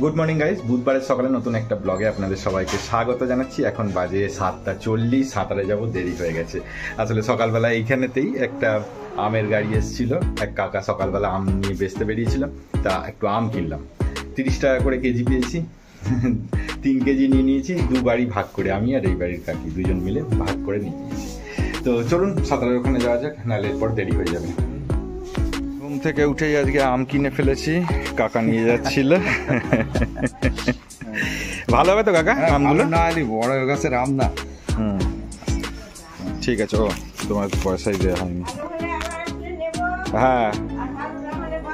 Good morning guys, বুধবারের সকালে নতুন একটা ব্লগে আপনাদের সবাইকে স্বাগত জানাচ্ছি। এখন বাজে 7:40, সাঁতারে যাব, দেরি হয়ে গেছে। আসলে সকালবেলা এইখানেতেই একটা আমের গাড়ি এসেছিল, এক কাকা সকালবেলা আম নিয়ে বেচতে বেরিয়েছিল, তা একটু আম কিনলাম। 30 টাকা করে কেজি পেয়েছি, 3 কেজি নিয়ে নিয়েছি, 2 বাড়ি ভাগ করে, আমি আর এই বাড়ির কাকি দুজন মিলে ভাগ করে নিয়ে নিয়েছি। তো চলুন সাঁতারের ওখানে যাওয়া যাক, নাহলে এরপর দেরি হয়ে যাবে। ঘুম থেকে উঠেই আজকে আম কিনে ফেলেছি, কাকা নিয়ে যাচ্ছিল। ভালো হবে তো কাকা আমগুলো? না বড় গাছের আম না। ঠিক আছে, ও তোমার পয়সাই দেওয়া হয়নি। হ্যাঁ,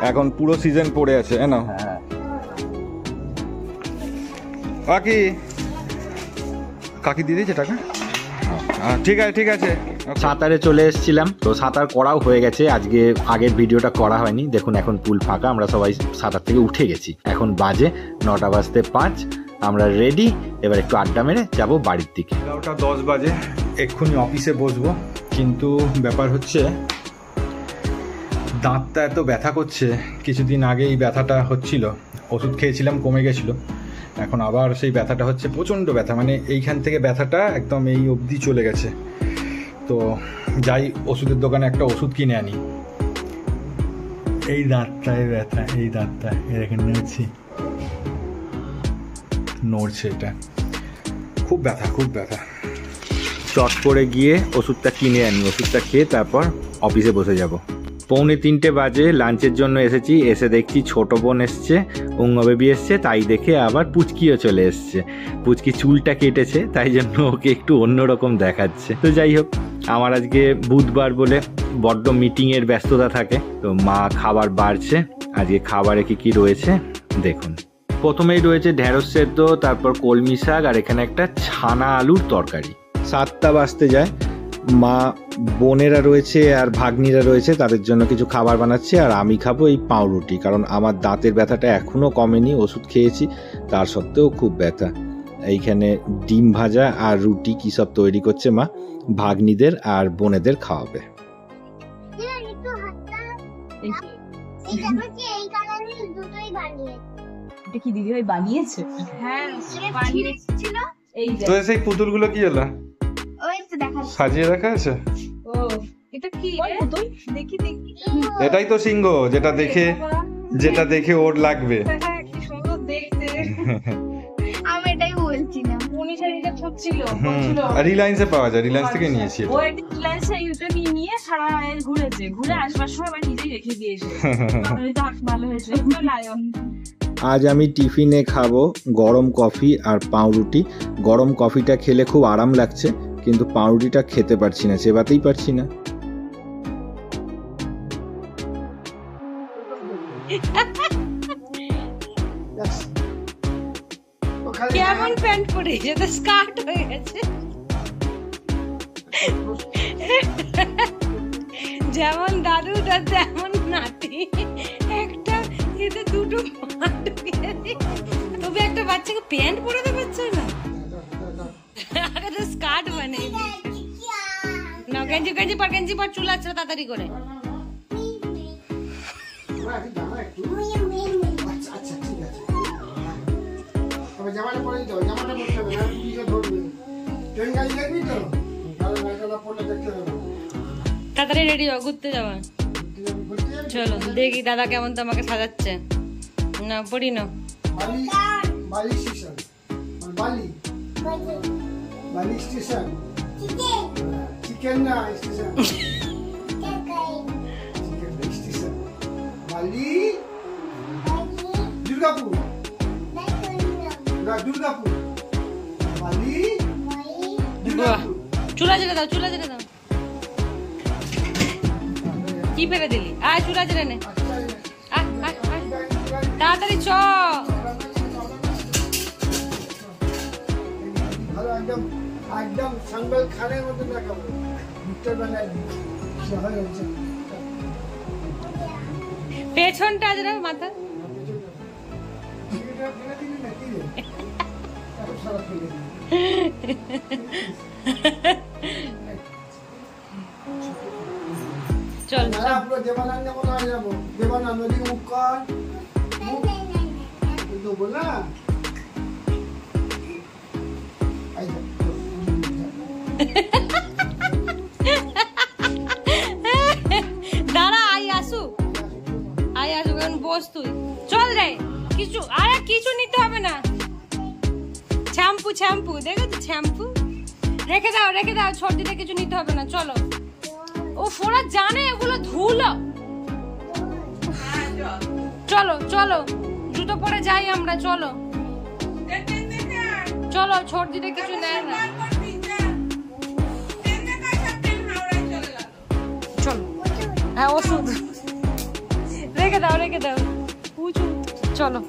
এখন পুরো সিজন পড়ে আছে। না কাকি কাকি দিয়ে দিয়েছে টাকা? ঠিক আছে ঠিক আছে। সাঁতারে চলে এসেছিলাম, তো সাঁতার করাও হয়ে গেছে। আজকে আগের ভিডিওটা করা হয়নি, দেখুন এখন পুল ফাঁকা, আমরা সবাই সাঁতার থেকে উঠে গেছি। এখন বাজে 9:05, আমরা রেডি। এবার একটু আড্ডা মেরে যাবো বাড়ির দিকে। 11:10 বাজে, এক্ষুনি অফিসে বসবো, কিন্তু ব্যাপার হচ্ছে দাঁতটা এত ব্যথা করছে। কিছুদিন আগে এই ব্যথাটা হচ্ছিল, ওষুধ খেয়েছিলাম, কমে গেছিলো, এখন আবার সেই ব্যথাটা হচ্ছে, প্রচণ্ড ব্যথা, মানে এইখান থেকে ব্যথাটা একদম এই অবধি চলে গেছে। তো যাই ওষুধের দোকানে একটা ওষুধ কিনে আনি। এই দাঁতটায় ব্যথা, এই দাঁতটা এখানে নড়ছে, এটা খুব ব্যথা, খুব ব্যথা। চট করে গিয়ে ওষুধটা কিনে আনি, ওষুধটা খেয়ে তারপর অফিসে বসে যাব। 2:45 বাজে, লাঞ্চের জন্য এসেছি। এসে দেখছি ছোট বোন এসছে, বেবি এসছে, তাই দেখে আবার পুচকিও চলে এসছে। পুচকি চুলটা কেটেছে, তাই জন্য ওকে একটু অন্যরকম দেখাচ্ছে। তো যাই হোক, আমার আজকে বুধবার বলে বড্ড মিটিংয়ের ব্যস্ততা থাকে। তো মা খাবার বাড়ছে, আজকে খাবারে কি রয়েছে দেখুন। প্রথমেই রয়েছে ঢেঁড়স সেদ্ধ, তারপর কলমি শাক, আর এখানে একটা ছানা আলুর তরকারি। 7টা বাজতে যায়, মা বোনেরা রয়েছে আর ভাগ্নিরা রয়েছে, তাদের জন্য কিছু খাবার বানাচ্ছে, আর আমি খাবো এই পাউরুটি, কারণ আমার দাঁতের ব্যথাটা এখনও কমেনি। ওষুধ খেয়েছি, তার সত্ত্বেও খুব ব্যথা। এইখানে ডিম ভাজা আর রুটি কী সব তৈরি করছে মা, ভাগ্নিদের আর বোনেদের খাওয়াবে। কি দিদিভাই বানিয়েছে? হ্যাঁ, তো সেই পুতুলগুলো কি হলো? সাজিয়ে রাখা আছে। ও এটা কি পুতুল? দেখি দেখি, এটাই তো সিংহ, যেটা দেখে ওর লাগবে। কি সুন্দর দেখতে। আমি এটাই বলছিলাম, উনি শাড়িটা খুঁজছিল, রিলায়েন্সে পাওয়া যায়, রিলায়েন্স থেকে নিয়েছি। ও একটা রিলায়েন্সে ইউটা নিয়ে সারা ঘুরেছে, ঘুরে আসবার সময় আবার নিজেই রেখে দিয়েছে। ভালো হয়েছে। লায়ন আজ আমি টিফিনে খাবো গরম কফি আর পাউরুটি। গরম কফিটা খেলে খুব আরাম লাগছে, কিন্তু পাউরুটিটা খেতে পারছি না, চেবাতেই পারছি না। কেমন প্যান্ট পরে যেটা স্কার্ট হয়ে গেছে, যেমন দাদু তেমন নাতি। একটা এতে দুটো পা ঢুকে, তবে একটা বাচ্চাকে প্যান্ট পরাতে পারছে না, আগে তো স্কার্ট বানিয়ে না। গেঞ্জি পর চুল আছে তাড়াতাড়ি করে। তাড়াতাড়ি রেডি হও, ঘুরতে যাওয়া। চলো দেখি দাদা কেমন তোমাকে সাজাচ্ছে। না পড়ি না। বালি স্টেশন, বালি স্টেশন, চিকেন না স্টেশন, স্টেশন বালি, দুর্গাপুর, দুর্গাপুর, বালি, দুর্গাপুর। চুলা জেলে দাও, চুলা জেলে দাও। কি ফেলে দিলি? আয় চুলা জেলে নে, তাড়াতাড়ি চ। একদম সাংবাল খানের মতো দেখাবো। পেছনটা যেন মাথা। চল দেবানন্দ কোথায় যাবো? দেবানন্দ নদী মুখ কর, দেবো না। এই যে, দাঁড়া, আই আসুক এখন বস তুই। চল রে, কিছু নিতে হবে না। শ্যাম্পু দেখো তো, শ্যাম্পু রেখে দাও ছর্দিতে, কিছু নিতে হবে না। চলো, ও ফোরা জানে এগুলো ধুলো। চলো জুতো পরে যাই আমরা। চলো ছর্দিতে কিছু নেয় না। চলো, হ্যাঁ ওষুধ রেখে দাও উঁচু। চলো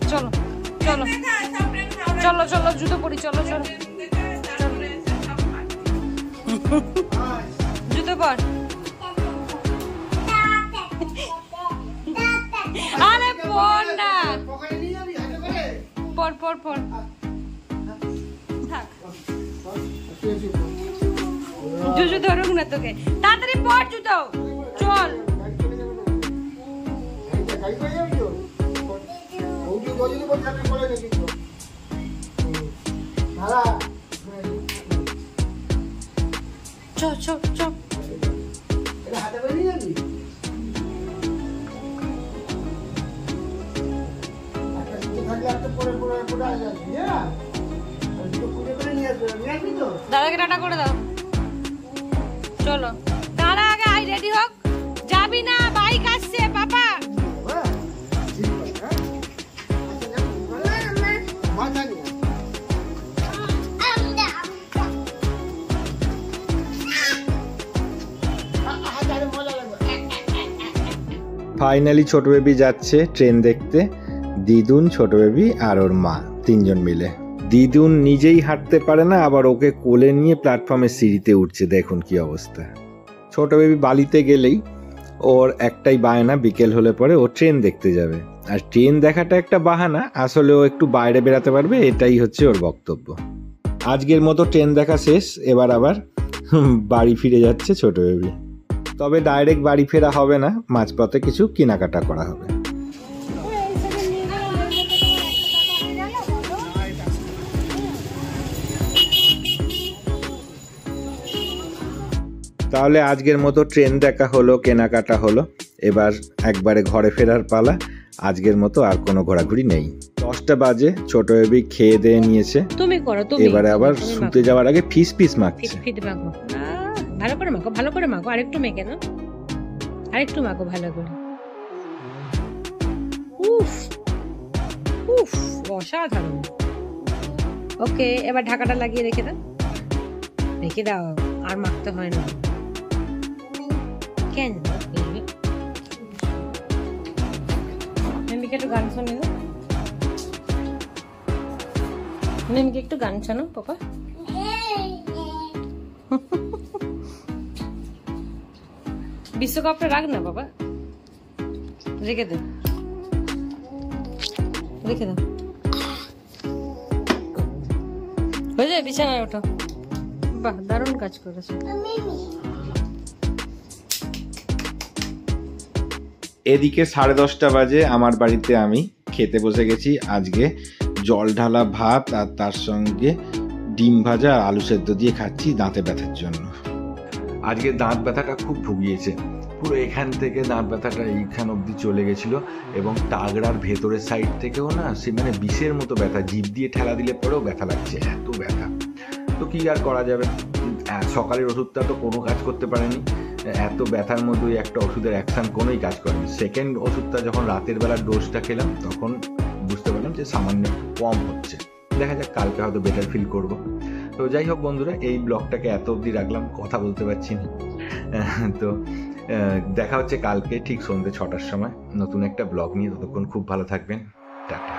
জুতো পরি। চলো জুতো পর। আরে পর না, পকেটে নিয়ে যাবি হাতে করে? পর থাক, জুজু ধরুক না তোকে। তাড়াতাড়ি পর জুতো। চল, গাড়ি করে যাবি তো? বৌদি গজলে বলছে আমি করে দেখি তো। দাঁড়া। চল। এটা হাতে করে নিয়ে যাবি? একটা জুতো থাকলে একটা পরে আসবি, হ্যাঁ? আর জুতো করে নিয়ে আসবি তো? দাদাকে টাটা করে দাও। চলো, দাঁড়া আগে, আই রেডি হোক। যাবি না, বাইক আসছে পাপা। হ্যাঁ, ঠিক আছে, হ্যাঁ? আচ্ছা, মা জানি না। ফাইনালি ছোট বেবি যাচ্ছে ট্রেন দেখতে। দিদুন, ছোট বেবি আর ওর মা, তিনজন মিলে। দিদুন নিজেই হাঁটতে পারে না, আবার ওকে কোলে নিয়ে প্ল্যাটফর্মের সিঁড়িতে উঠছে। দেখুন কি অবস্থা। ছোট বেবি বালিতে গেলেই ওর একটাই বায়না, বিকেল হলে পরে ও ট্রেন দেখতে যাবে। আর ট্রেন দেখাটা একটা বাহানা, আসলে ও একটু বাইরে বেরাতে পারবে, এটাই হচ্ছে ওর বক্তব্য। আজকের মতো ট্রেন দেখা শেষ, এবার আবার বাড়ি ফিরে যাচ্ছে ছোট বেবি। তবে ডাইরেক্ট বাড়ি ফেরা হবে না, মাঝপথে কিছু কেনাকাটা করা হবে। তাহলে আজকের মতো ট্রেন দেখা হলো, কেনাকাটা হলো, এবার একবারে ঘরে ফেরার পালা। আজকের মতো আর কোনো ঘোরাঘুরি নেই। 10টা বাজে, ছোট বেবি খেয়ে দিয়ে নিয়েছে। তুমি করো, এবারে আবার শুতে যাওয়ার আগে ফিস মাখছে। ভালো করে মাখো, আরেকটু মেখে নাও, আরেকটু মাখো ভালো করে। উফ অসাধারণ। ওকে, এবার ঢাকাটা লাগিয়ে রেখে দাও, আর মাখতে হয় না। কেন একটু গান শোনে, একটু গান শোনো পাপা। বিশ্বকাপটা রাখ না বাবা, রেখে দাও। হয়ে যায়, বিছানায় ওঠো। বাহ, দারুণ কাজ করেছে। এদিকে 10:30 বাজে, আমার বাড়িতে আমি খেতে বসে গেছি। আজকে জল ঢালা ভাত আর তার সঙ্গে ডিম ভাজা আর আলু সেদ্ধ দিয়ে খাচ্ছি দাঁতে ব্যথার জন্য। আজকে দাঁত ব্যথাটা খুব ভুগিয়েছে, পুরো এখান থেকে দাঁত ব্যথাটা এইখান অবধি চলে গেছিলো, এবং টাগড়ার ভেতরের সাইড থেকেও না সে মানে বিষের মতো ব্যথা, জিভ দিয়ে ঠেলা দিলে পরেও ব্যথা লাগছে, এত ব্যথা। তো কি আর করা যাবে, সকালের ওষুধটা তো কোনো কাজ করতে পারেনি, এত ব্যথার মধ্যে ওই একটা ওষুধের অ্যাকশন কোনোই কাজ করেনি। সেকেন্ড ওষুধটা যখন রাতের বেলার ডোজটা খেলাম তখন বুঝতে পারলাম যে সামান্য কম হচ্ছে। দেখা যাক, কালকে হয়তো বেটার ফিল করবো। তো যাই হোক বন্ধুরা, এই ব্লগটাকে এত অবধি রাখলাম, কথা বলতে পারছি না। তো দেখা হচ্ছে কালকে ঠিক সন্ধ্যে 6টার সময় নতুন একটা ব্লগ নিয়ে। ততক্ষণ খুব ভালো থাকবেন, টাটা।